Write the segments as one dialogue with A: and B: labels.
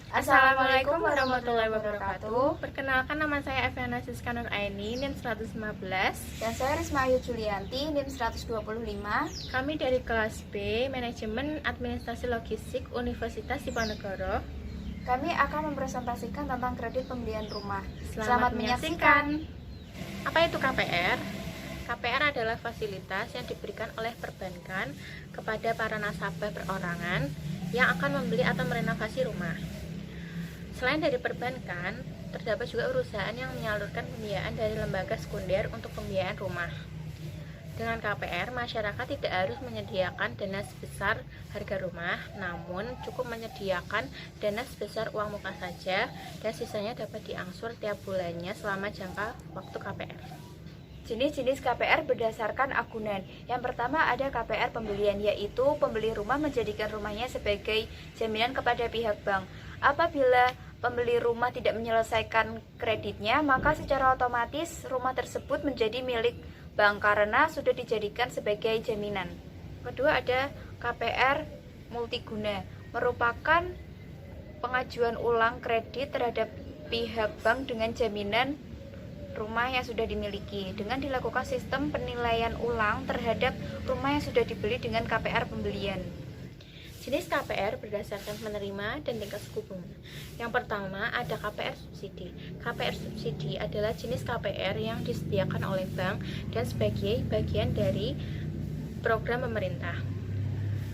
A: Assalamualaikum warahmatullahi wabarakatuh. Perkenalkan, nama saya Eviana Siska Nur Aini, NIM 115.
B: Dan saya Risma Ayu Julianti, NIM 125.
A: Kami dari kelas B, Manajemen Administrasi Logistik, Universitas Diponegoro.
B: Kami akan mempresentasikan tentang kredit pembelian rumah.
A: Selamat menyaksikan. Apa itu KPR? KPR adalah fasilitas yang diberikan oleh perbankan kepada para nasabah perorangan yang akan membeli atau merenovasi rumah. Selain dari perbankan, terdapat juga perusahaan yang menyalurkan pembiayaan dari lembaga sekunder untuk pembiayaan rumah. Dengan KPR, masyarakat tidak harus menyediakan dana sebesar harga rumah, namun cukup menyediakan dana sebesar uang muka saja, dan sisanya dapat diangsur tiap bulannya selama jangka waktu KPR.
B: Jenis-jenis KPR berdasarkan agunan. Yang pertama ada KPR pembelian, yaitu pembeli rumah menjadikan rumahnya sebagai jaminan kepada pihak bank. Apabila pembeli rumah tidak menyelesaikan kreditnya, maka secara otomatis rumah tersebut menjadi milik bank karena sudah dijadikan sebagai jaminan. Kedua ada KPR multiguna, merupakan pengajuan ulang kredit terhadap pihak bank dengan jaminan rumah yang sudah dimiliki, dengan dilakukan sistem penilaian ulang terhadap rumah yang sudah dibeli dengan KPR pembelian.
A: Jenis KPR berdasarkan penerima dan tingkat suku bunga. Yang pertama ada KPR subsidi. KPR subsidi adalah jenis KPR yang disediakan oleh bank dan sebagai bagian dari program pemerintah.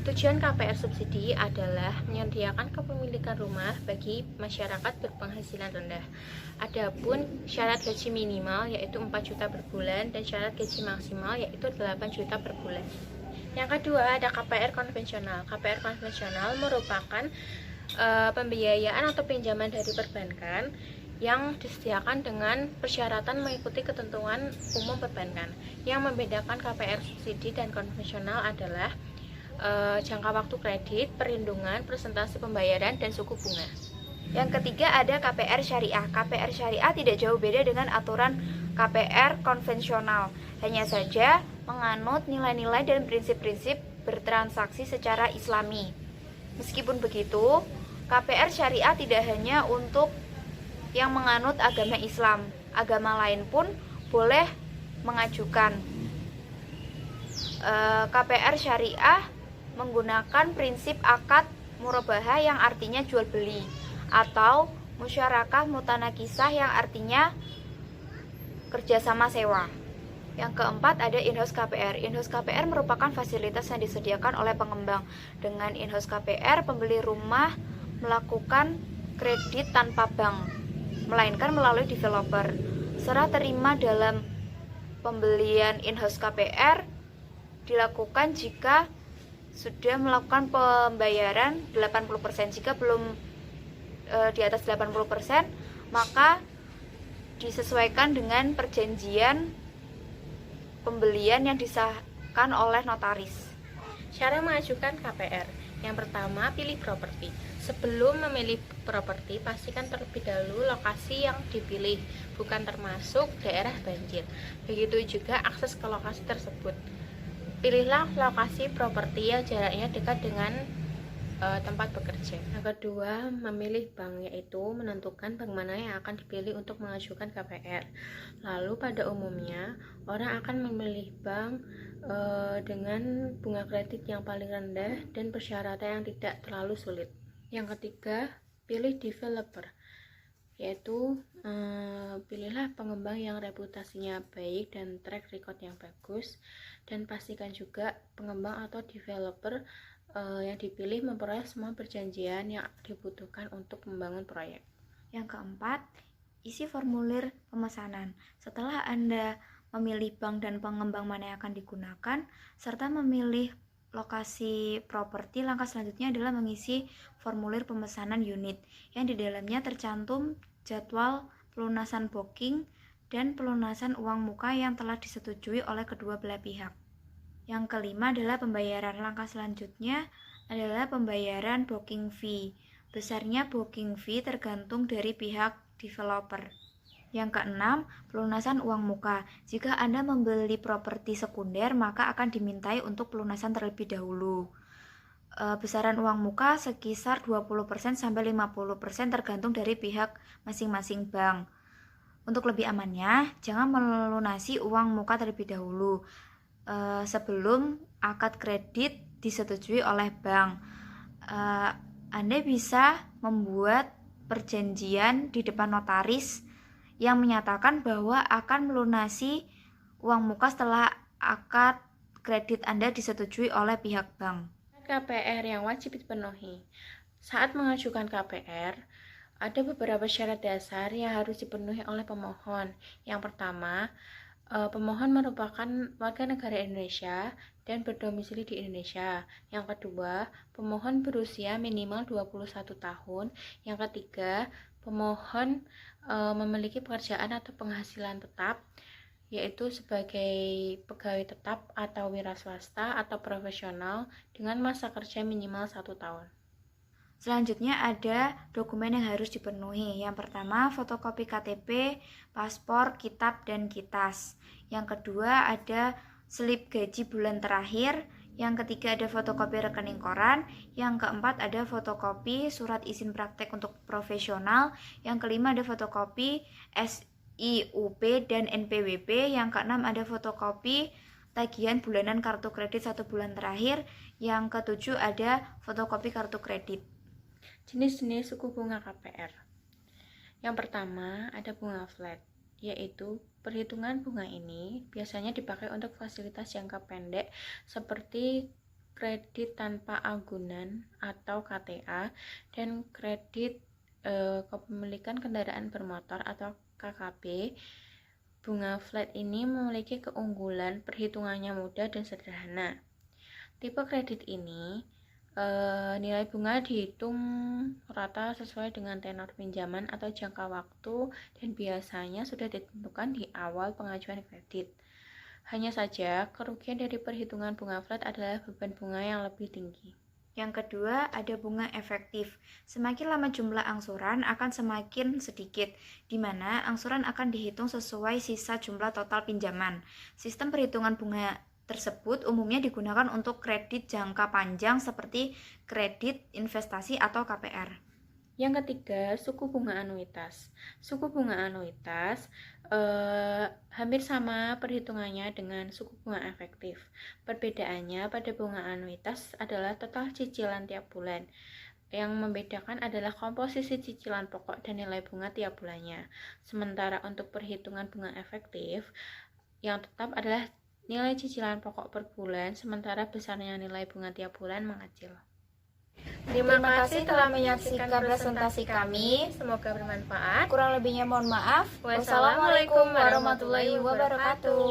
A: Tujuan KPR subsidi adalah menyediakan kepemilikan rumah bagi masyarakat berpenghasilan rendah. Adapun syarat gaji minimal yaitu 4 juta per bulan dan syarat gaji maksimal yaitu 8 juta per bulan. Yang kedua ada KPR konvensional. KPR konvensional merupakan pembiayaan atau pinjaman dari perbankan yang disediakan dengan persyaratan mengikuti ketentuan umum perbankan. Yang membedakan KPR subsidi dan konvensional adalah jangka waktu kredit, perlindungan, presentasi pembayaran, dan suku bunga.
B: Yang ketiga ada KPR syariah. KPR syariah tidak jauh beda dengan aturan KPR konvensional, hanya saja menganut nilai-nilai dan prinsip-prinsip bertransaksi secara islami. Meskipun begitu, KPR syariah tidak hanya untuk yang menganut agama Islam, agama lain pun boleh mengajukan. KPR syariah menggunakan prinsip akad murabahah yang artinya jual beli, atau musyarakah mutanakisah yang artinya kerjasama sewa. Yang keempat ada in-house KPR. In-house KPR merupakan fasilitas yang disediakan oleh pengembang. Dengan in-house KPR, pembeli rumah melakukan kredit tanpa bank, melainkan melalui developer. Serah terima dalam pembelian in-house KPR dilakukan jika sudah melakukan pembayaran 80%. Jika belum di atas 80%, maka disesuaikan dengan perjanjian pembelian yang disahkan oleh notaris.
A: Cara mengajukan KPR. Yang pertama, pilih properti. Sebelum memilih properti, pastikan terlebih dahulu lokasi yang dipilih, bukan termasuk daerah banjir. Begitu juga akses ke lokasi tersebut. Pilihlah lokasi properti yang jaraknya dekat dengan tempat bekerja. Yang kedua, memilih bank, yaitu menentukan bank mana yang akan dipilih untuk mengajukan KPR. Lalu pada umumnya orang akan memilih bank dengan bunga kredit yang paling rendah dan persyaratan yang tidak terlalu sulit. Yang ketiga, pilih developer, yaitu pilihlah pengembang yang reputasinya baik dan track record yang bagus, dan pastikan juga pengembang atau developer yang dipilih memperoleh semua perjanjian yang dibutuhkan untuk membangun proyek.
B: Yang keempat, isi formulir pemesanan. Setelah Anda memilih bank dan pengembang mana yang akan digunakan, serta memilih lokasi properti, langkah selanjutnya adalah mengisi formulir pemesanan unit yang di dalamnya tercantum jadwal pelunasan booking dan pelunasan uang muka yang telah disetujui oleh kedua belah pihak. Yang kelima adalah pembayaran. Langkah selanjutnya adalah pembayaran booking fee. Besarnya booking fee tergantung dari pihak developer. Yang keenam, pelunasan uang muka. Jika Anda membeli properti sekunder, maka akan dimintai untuk pelunasan terlebih dahulu. besaran uang muka sekitar 20% sampai 50% tergantung dari pihak masing-masing bank. Untuk lebih amannya, jangan melunasi uang muka terlebih dahulu sebelum akad kredit disetujui oleh bank. Anda bisa membuat perjanjian di depan notaris yang menyatakan bahwa akan melunasi uang muka setelah akad kredit Anda disetujui oleh pihak bank.
A: KPR yang wajib dipenuhi. Saat mengajukan KPR, ada beberapa syarat dasar yang harus dipenuhi oleh pemohon. Yang pertama, pemohon merupakan warga negara Indonesia dan berdomisili di Indonesia. Yang kedua, pemohon berusia minimal 21 tahun. Yang ketiga, pemohon memiliki pekerjaan atau penghasilan tetap, yaitu sebagai pegawai tetap atau wira swasta atau profesional dengan masa kerja minimal 1 tahun.
B: Selanjutnya ada dokumen yang harus dipenuhi. Yang pertama, fotokopi KTP, paspor, kitab, dan kitas. Yang kedua, ada slip gaji bulan terakhir. Yang ketiga, ada fotokopi rekening koran. Yang keempat, ada fotokopi surat izin praktek untuk profesional. Yang kelima, ada fotokopi SIUP dan NPWP. Yang keenam, ada fotokopi tagihan bulanan kartu kredit 1 bulan terakhir. Yang ketujuh, ada fotokopi kartu kredit.
A: Jenis-jenis suku bunga KPR. Yang pertama, ada bunga flat, yaitu perhitungan bunga ini biasanya dipakai untuk fasilitas jangka pendek seperti kredit tanpa agunan atau KTA dan kredit kepemilikan kendaraan bermotor atau KKB. Bunga flat ini memiliki keunggulan perhitungannya mudah dan sederhana. Tipe kredit ini nilai bunga dihitung rata sesuai dengan tenor pinjaman atau jangka waktu dan biasanya sudah ditentukan di awal pengajuan kredit. Hanya saja, kerugian dari perhitungan bunga flat adalah beban bunga yang lebih tinggi.
B: Yang kedua, ada bunga efektif. Semakin lama jumlah angsuran akan semakin sedikit, di mana angsuran akan dihitung sesuai sisa jumlah total pinjaman. Sistem perhitungan bunga tersebut umumnya digunakan untuk kredit jangka panjang seperti kredit investasi atau KPR.
A: Yang ketiga, suku bunga anuitas. Suku bunga anuitas hampir sama perhitungannya dengan suku bunga efektif. Perbedaannya pada bunga anuitas adalah total cicilan tiap bulan. Yang membedakan adalah komposisi cicilan pokok dan nilai bunga tiap bulannya. Sementara untuk perhitungan bunga efektif, yang tetap adalah nilai cicilan pokok per bulan, sementara besarnya nilai bunga tiap bulan mengecil.
B: Terima kasih telah menyaksikan presentasi kami.
A: Semoga bermanfaat.
B: Kurang lebihnya mohon maaf.
A: Wassalamualaikum warahmatullahi wabarakatuh.